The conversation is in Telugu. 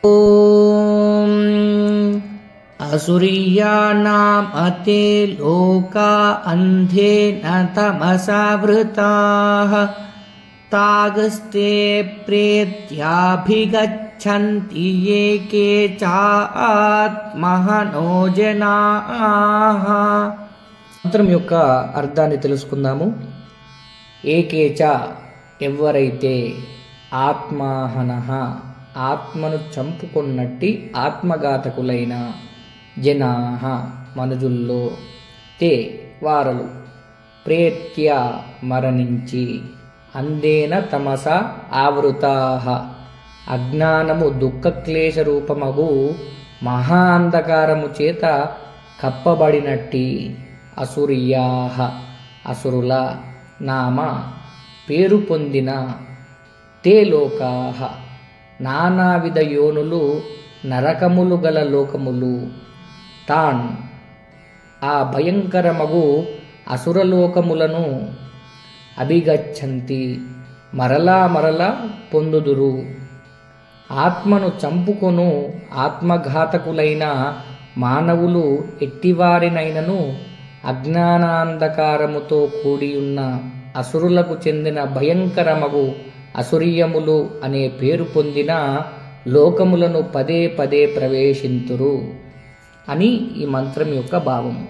ఓం असुरीयानाम् अते लोका अन्धेन तमसावृताः तागस्ते प्रेत्याभिगच्छन्ति ये के चात्महनो जनाः। మంత్రం యొక్క అర్థాన్ని తెలుసుకుందాము. ఏకేచ ఎవరైతే ఆత్మాహనః ఆత్మను చంపుకొన్నట్టి ఆత్మఘాతకులైన జనాః మనుజుల్లో తే వారలు ప్రేత్య మరణించి అందేన తమస ఆవృతాః అజ్ఞానము దుఃఖక్లేశ రూపమగు మహా అంధకారము చేత కప్పబడినట్టి అసురీయాః అసురుల నామ పేరు పొందిన తే లోకాః నానావిధ యోనులు నరకములు గల లోకములు తాన్ ఆ భయంకరమగు అసురలోకములను అభిగచ్చంతి మరలా మరలా పొందుదురు. ఆత్మను చంపుకొను ఆత్మఘాతకులైన మానవులు ఎట్టివారినైనను అజ్ఞానాంధకారముతో కూడియున్న అసురులకు చెందిన భయంకరమగు అసురీయములు అనే పేరు పొందిన లోకములను పదే పదే ప్రవేశింతురు అని ఈ మంత్రం యొక్క భావము.